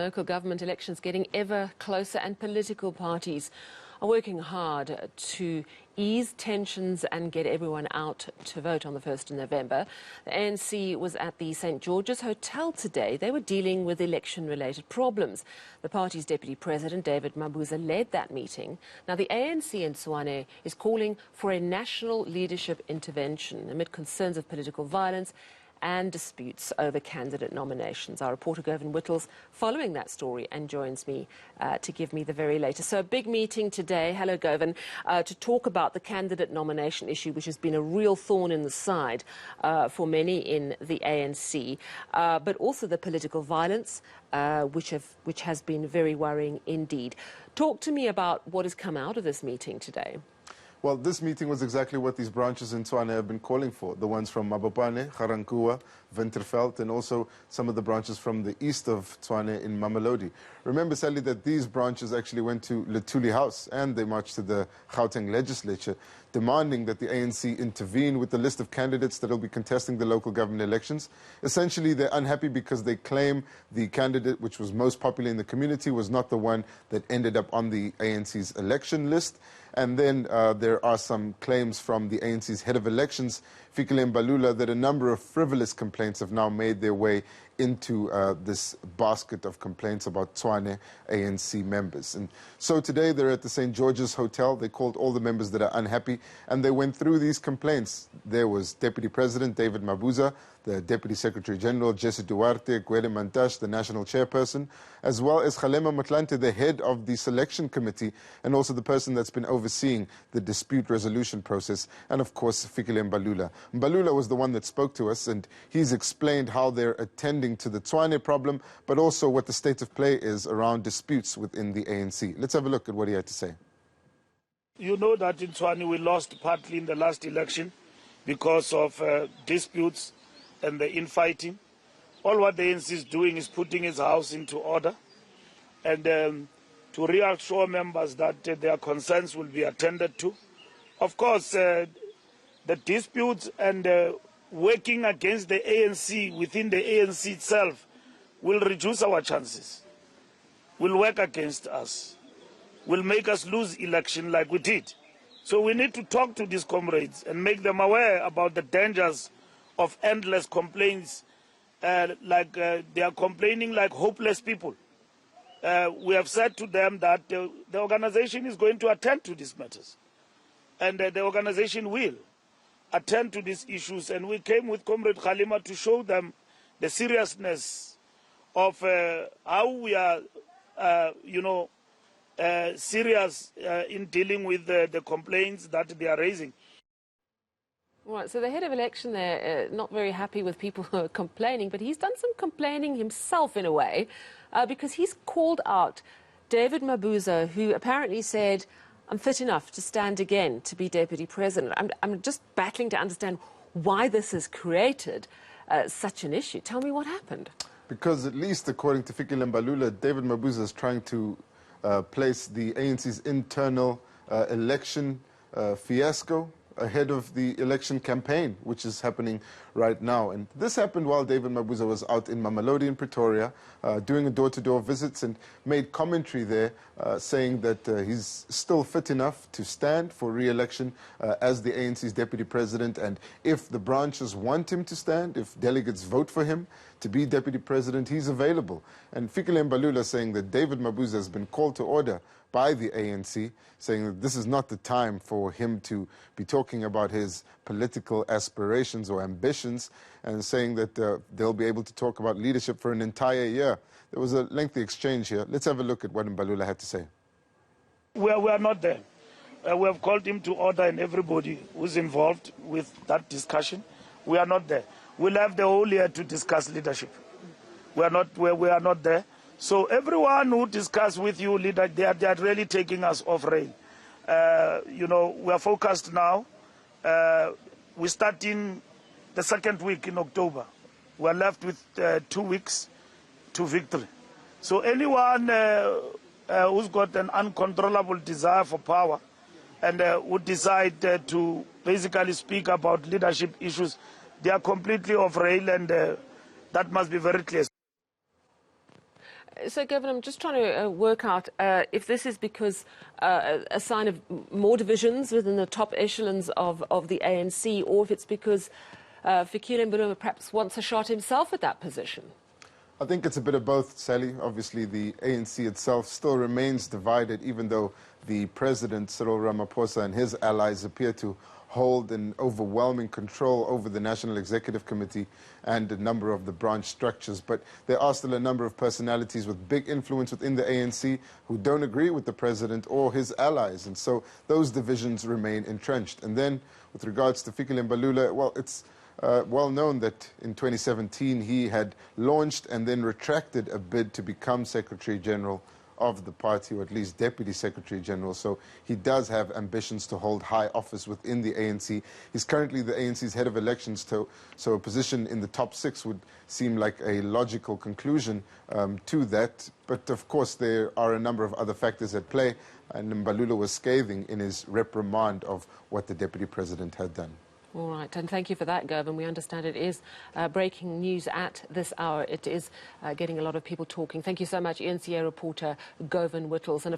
local government elections getting ever closer, and political parties are working hard to ease tensions and get everyone out to vote on the 1st of November. The ANC was at the St. George's Hotel today. They were dealing with election-related problems. The party's deputy president, David Mabuza, led that meeting. Now, the ANC in Tshwane is calling for a national leadership intervention amid concerns of political violence and disputes over candidate nominations. Our reporter Govan Whittles following that story and joins me to give me the very latest. So a big meeting today, hello Govan, to talk about the candidate nomination issue, which has been a real thorn in the side for many in the ANC, but also the political violence, which has been very worrying indeed. Talk to me about what has come out of this meeting today. Well, this meeting was exactly what these branches in Tshwane have been calling for. The ones from Mabopane, Garankuwa, Winterveld, and also some of the branches from the east of Tshwane in Mamelodi. Remember, Sally, that these branches actually went to Luthuli House and they marched to the Gauteng legislature, demanding that the ANC intervene with the list of candidates that will be contesting the local government elections. Essentially, they're unhappy because they claim the candidate which was most popular in the community was not the one that ended up on the ANC's election list. And then there are some claims from the ANC's head of elections, Fikile Mbalula, that a number of frivolous complaints have now made their way into this basket of complaints about Tshwane ANC members. And so today they're at the St. George's Hotel. They called all the members that are unhappy and they went through these complaints. There was Deputy President David Mabuza, the Deputy Secretary General Jesse Duarte, Gwede Mantashe, the National Chairperson, as well as Kgalema Motlanthe, the head of the selection committee and also the person that's been overseeing the dispute resolution process, and of course Fikile Mbalula. Mbalula was the one that spoke to us and he's explained how they're attending to the Tshwane problem, but also what the state of play is around disputes within the ANC. Let's have a look at what he had to say. You know that in Tshwane we lost partly in the last election because of disputes and the infighting. All what the ANC is doing is putting its house into order and to reassure members that their concerns will be attended to. Of course, the disputes and working against the ANC within the ANC itself will reduce our chances, will work against us, will make us lose election like we did. So we need to talk to these comrades and make them aware about the dangers of endless complaints, they are complaining like hopeless people. We have said to them that the organization is going to attend to these matters, and the organization will attend to these issues. And we came with Comrade Kgalema to show them the seriousness of how we are, serious in dealing with the complaints that they are raising. Right, so the head of election there, not very happy with people who are complaining, but he's done some complaining himself in a way, because he's called out David Mabuza, who apparently said, I'm fit enough to stand again to be deputy president. I'm just battling to understand why this has created such an issue. Tell me what happened. Because at least according to Fikile Mbalula, David Mabuza is trying to place the ANC's internal election fiasco ahead of the election campaign, which is happening right now. And this happened while David Mabuza was out in Mamelodi in Pretoria doing a door-to-door visits and made commentary there saying that he's still fit enough to stand for re-election as the ANC's deputy president, and if the branches want him to stand, if delegates vote for him to be deputy president, he's available. And Fikile Mbalula saying that David Mabuza has been called to order by the ANC, saying that this is not the time for him to be talking about his political aspirations or ambitions, and saying that they'll be able to talk about leadership for an entire year. There was a lengthy exchange here. Let's have a look at what Mbalula had to say. We are not there. We have called him to order, and everybody who's involved with that discussion. We are not there. We'll have the whole year to discuss leadership. We are not there. So everyone who discuss with you, leader, they are really taking us off rail. We are focused now. We're starting the second week in October. We are left with 2 weeks to victory. So anyone who's got an uncontrollable desire for power and would decide to basically speak about leadership issues, they are completely off rail, and that must be very clear. So, Govan, I'm just trying to work out if this is because a sign of more divisions within the top echelons of the ANC, or if it's because Fikile Mbalula perhaps wants a shot himself at that position. I think it's a bit of both, Sally. Obviously, the ANC itself still remains divided, even though the president, Cyril Ramaphosa, and his allies appear to hold an overwhelming control over the National Executive Committee and a number of the branch structures. But there are still a number of personalities with big influence within the ANC who don't agree with the president or his allies. And so those divisions remain entrenched. And then with regards to Fikile Mbalula, well, it's well known that in 2017 he had launched and then retracted a bid to become Secretary General of the party, or at least Deputy Secretary General. So he does have ambitions to hold high office within the ANC. He's currently the ANC's head of elections, so a position in the top 6 would seem like a logical conclusion to that. But of course, there are a number of other factors at play, and Mbalula was scathing in his reprimand of what the Deputy President had done. All right, and thank you for that, Govan. We understand it is breaking news at this hour. It is getting a lot of people talking. Thank you so much, eNCA reporter Govan Whittles. And